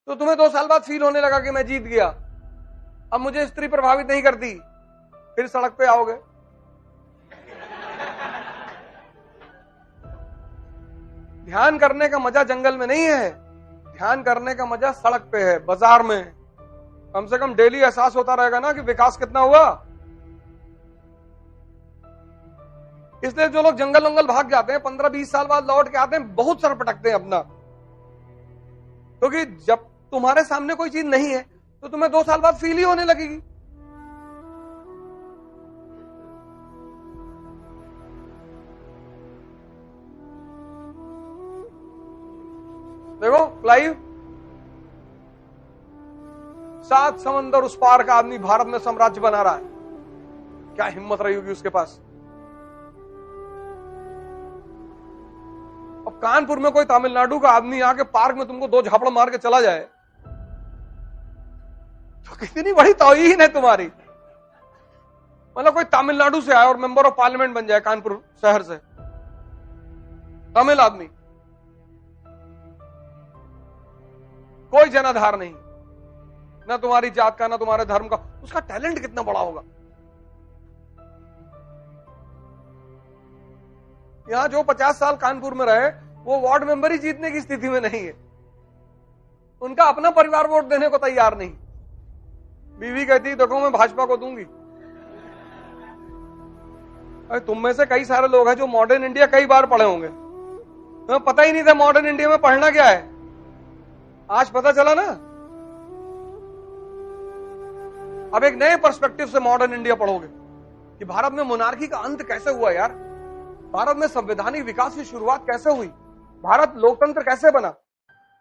तो तुम्हें 2 साल बाद फील होने लगा कि मैं जीत गया, अब मुझे स्त्री प्रभावित नहीं करती, फिर सड़क पे आओगे। ध्यान करने का मजा जंगल में नहीं है, ध्यान करने का मजा सड़क पे है, बाजार में। कम से कम डेली एहसास होता रहेगा ना कि विकास कितना हुआ। इसलिए जो लोग जंगल वंगल भाग जाते हैं 15-20 साल बाद लौट के आते हैं, बहुत सर पटकते हैं अपना, क्योंकि जब तुम्हारे सामने कोई चीज नहीं है तो तुम्हें 2 साल बाद फील ही होने लगेगी। देखो क्लाइव, 7 समंदर उस पार का आदमी भारत में साम्राज्य बना रहा है, क्या हिम्मत रही होगी उसके पास। अब कानपुर में कोई तमिलनाडु का आदमी आके पार्क में तुमको 2 झापड़ मार के चला जाए तो कितनी बड़ी तौहीन है तुम्हारी। मतलब कोई तमिलनाडु से आए और मेंबर ऑफ पार्लियामेंट बन जाए कानपुर शहर से, तमिल आदमी, कोई जनाधार नहीं, ना तुम्हारी जात का ना तुम्हारे धर्म का, उसका टैलेंट कितना बड़ा होगा। यहां जो 50 साल कानपुर में रहे वो वार्ड मेंबर ही जीतने की स्थिति में नहीं है, उनका अपना परिवार वोट देने को तैयार नहीं। बीवी कहती देखो मैं भाजपा को दूंगी। अरे तुम में से कई सारे लोग हैं जो मॉडर्न इंडिया कई बार पढ़े होंगे, तुम्हें पता ही नहीं था मॉडर्न इंडिया में पढ़ना क्या है, आज पता चला ना। अब एक नए पर्सपेक्टिव से मॉडर्न इंडिया पढ़ोगे कि भारत में मोनार्की का अंत कैसे हुआ यार, भारत में संवैधानिक विकास की शुरुआत कैसे हुई, भारत लोकतंत्र कैसे बना,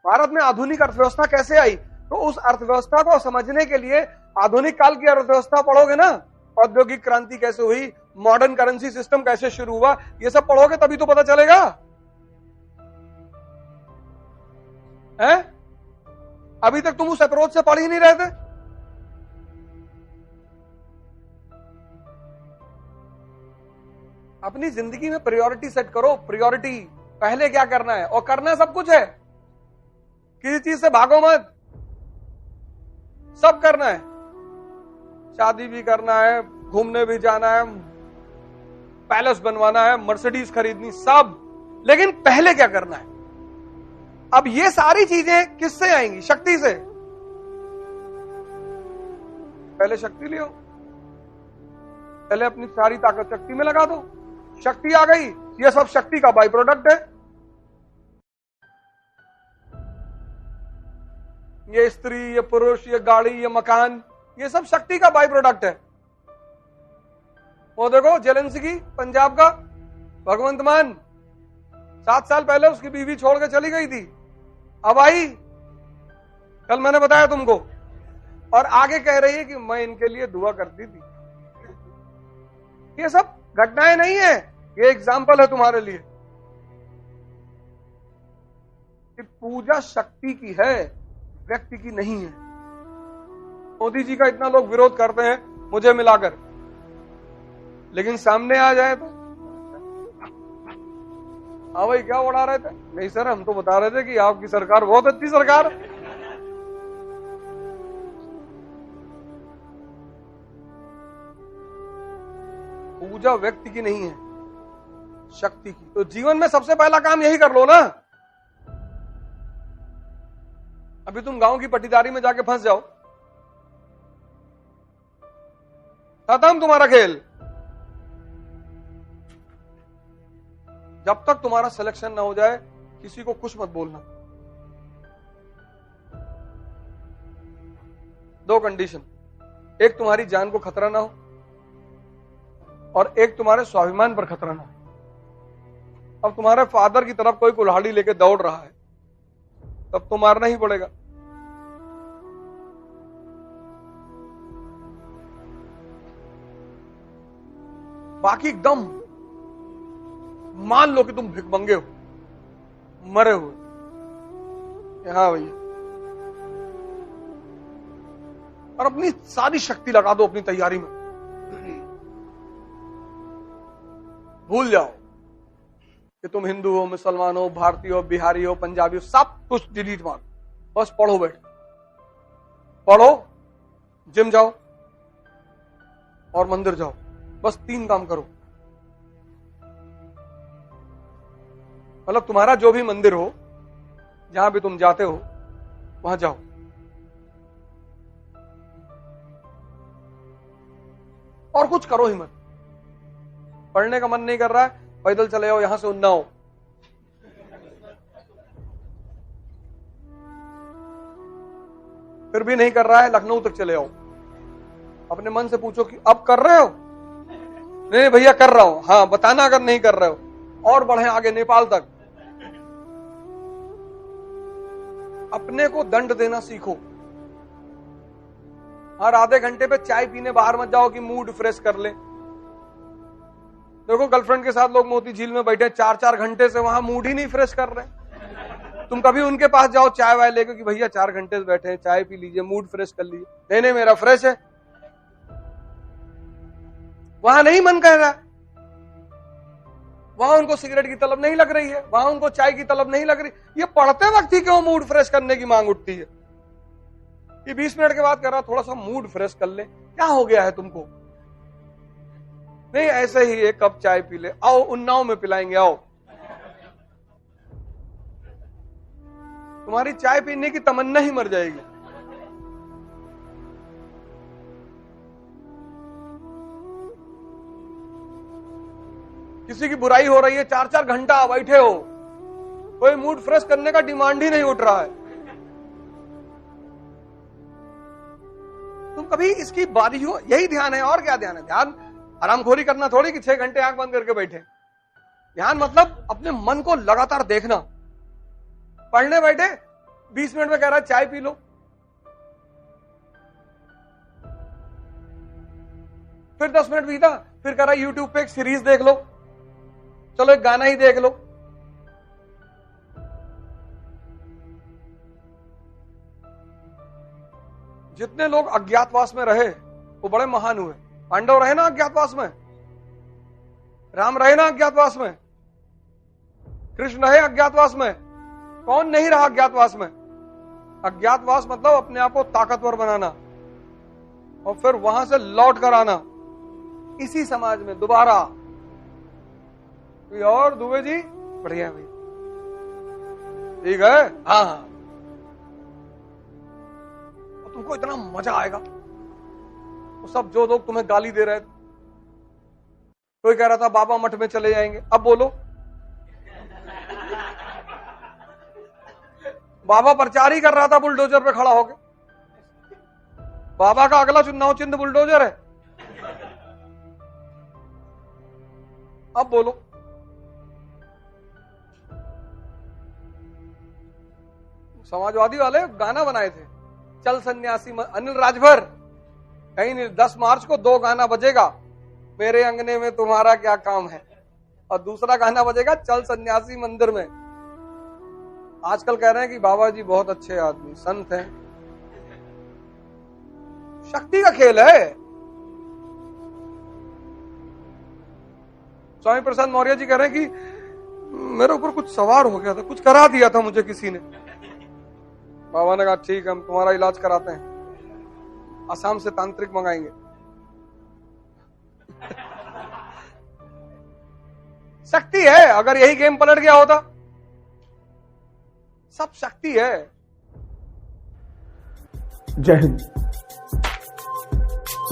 भारत में आधुनिक अर्थव्यवस्था कैसे आई। तो उस अर्थव्यवस्था को समझने के लिए आधुनिक काल की अर्थव्यवस्था पढ़ोगे ना, औद्योगिक क्रांति कैसे हुई, मॉडर्न करेंसी सिस्टम कैसे शुरू हुआ, ये सब पढ़ोगे तभी तो पता चलेगा। है अभी तक तुम उस अप्रोच से पढ़ ही नहीं रहे थे। अपनी जिंदगी में प्रायोरिटी सेट करो, प्रायोरिटी पहले क्या करना है, और करना सब कुछ है, किसी चीज से भागो मत, सब करना है, शादी भी करना है, घूमने भी जाना है, पैलेस बनवाना है, मर्सिडीज खरीदनी, सब, लेकिन पहले क्या करना है। अब ये सारी चीजें किससे आएंगी, शक्ति से। पहले शक्ति लियो, पहले अपनी सारी ताकत शक्ति में लगा दो, शक्ति आ गई, ये सब शक्ति का बाई प्रोडक्ट है। ये स्त्री, ये पुरुष, ये गाड़ी, ये मकान, ये सब शक्ति का बाई प्रोडक्ट है। वो देखो जेलेंस्की पंजाब का भगवंत मान, 7 साल पहले उसकी बीवी छोड़ के चली गई थी, अब आई, कल मैंने बताया तुमको, और आगे कह रही है कि मैं इनके लिए दुआ करती थी। ये सब घटनाएं नहीं है, ये एग्जाम्पल है तुम्हारे लिए कि पूजा शक्ति की है, व्यक्ति की नहीं है। मोदी जी का इतना लोग विरोध करते हैं मुझे मिलाकर, लेकिन सामने आ जाए तो हाँ भाई क्या उड़ा रहे थे, नहीं सर हम तो बता रहे थे कि आपकी सरकार बहुत अच्छी सरकार है। पूजा व्यक्ति की नहीं है, शक्ति की। तो जीवन में सबसे पहला काम यही कर लो ना। अभी तुम गांव की पट्टीदारी में जाके फंस जाओ, खत्म तुम्हारा खेल। जब तक तुम्हारा सिलेक्शन ना हो जाए किसी को कुछ मत बोलना। 2 कंडीशन, एक तुम्हारी जान को खतरा ना हो और एक तुम्हारे स्वाभिमान पर खतरा ना हो। अब तुम्हारे फादर की तरफ कोई कुल्हाड़ी लेके दौड़ रहा है तब तो मारना ही पड़ेगा। बाकी एकदम मान लो कि तुम भिखमंगे हो, मरे हुए, हाँ भैया, और अपनी सारी शक्ति लगा दो अपनी तैयारी में। भूल जाओ कि तुम हिंदू हो, मुसलमान हो, भारतीय हो, बिहारी हो, पंजाबी हो, सब कुछ डिलीट मारो, बस पढ़ो बैठ। पढ़ो, जिम जाओ और मंदिर जाओ। बस 3 काम करो। मतलब तुम्हारा जो भी मंदिर हो, जहां भी तुम जाते हो, वहां जाओ। और कुछ करो ही मत। पढ़ने का मन नहीं कर रहा है, पैदल चले जाओ यहां से उन्नाव। फिर भी नहीं कर रहा है, लखनऊ तक चले आओ। अपने मन से पूछो कि अब कर रहे हो? नहीं भैया कर रहा हूं। हाँ बताना अगर नहीं कर रहे हो। और बढ़े आगे नेपाल तक। अपने को दंड देना सीखो। हर आधे घंटे पे चाय पीने बाहर मत जाओ कि मूड फ्रेश कर ले। देखो गर्लफ्रेंड के साथ लोग मोती झील में बैठे 4-4 घंटे से, वहां मूड ही नहीं फ्रेश कर रहे। तुम कभी उनके पास जाओ चाय वाय लेके कि भैया 4 घंटे से बैठे हैं, चाय पी लीजिए, मूड फ्रेश कर लीजिए। नहीं नहीं मेरा फ्रेश है। वहां नहीं मन कह रहा, वहां उनको सिगरेट की तलब नहीं लग रही है, वहां उनको चाय की तलब नहीं लग रही। ये पढ़ते वक्त ही क्यों मूड फ्रेश करने की मांग उठती है? ये 20 मिनट के बाद कह रहा थोड़ा सा मूड फ्रेश कर ले। क्या हो गया है तुमको? नहीं ऐसे ही 1 कप चाय पी ले। आओ उन्नाव में पिलाएंगे, आओ। तुम्हारी चाय पीने की तमन्ना ही मर जाएगी। किसी की बुराई हो रही है, 4-4 घंटा बैठे हो, कोई मूड फ्रेश करने का डिमांड ही नहीं उठ रहा है। तुम कभी इसकी बारी हो, यही ध्यान है। और क्या ध्यान है? ध्यान आरामखोरी करना थोड़ी कि 6 घंटे आंख बंद करके बैठे। ध्यान मतलब अपने मन को लगातार देखना। पढ़ने बैठे 20 मिनट में कह रहा है चाय पी लो। फिर 10 मिनट बीता, फिर कह रहा है यूट्यूब पे एक सीरीज देख लो, चलो एक गाना ही देख लो। जितने लोग अज्ञातवास में रहे वो बड़े महान हुए। पांडव रहे ना अज्ञातवास में, राम रहे ना अज्ञातवास में, कृष्ण रहे अज्ञातवास में। कौन नहीं रहा अज्ञातवास में? अज्ञातवास मतलब अपने आप को ताकतवर बनाना और फिर वहां से लौट कर आना इसी समाज में दोबारा। और दुबे जी बढ़िया भाई, ठीक है। हाँ हाँ, तुमको इतना मजा आएगा। वो सब जो लोग तुम्हें गाली दे रहे थे, कोई कह रहा था बाबा मठ में चले जाएंगे, अब बोलो बाबा प्रचार ही कर रहा था बुलडोजर पे खड़ा होकर। बाबा का अगला चुनाव चिन्ह बुलडोजर है। अब बोलो। समाजवादी वाले गाना बनाए थे, चल सन्यासी अनिल राजभर, कहीं नहीं। 10 मार्च को 2 गाना बजेगा, मेरे अंगने में तुम्हारा क्या काम है, और दूसरा गाना बजेगा चल सन्यासी मंदिर में। आजकल कह रहे हैं कि बाबा जी बहुत अच्छे आदमी संत हैं। शक्ति का खेल है। स्वामी प्रसाद मौर्य जी कह रहे हैं कि मेरे ऊपर कुछ सवार हो गया था, कुछ करा दिया था मुझे किसी ने। बाबा ने कहा ठीक है, हम तुम्हारा इलाज कराते हैं, असम से तांत्रिक मंगाएंगे। शक्ति है। अगर यही गेम पलट गया होता, सब शक्ति है। जय हिंद।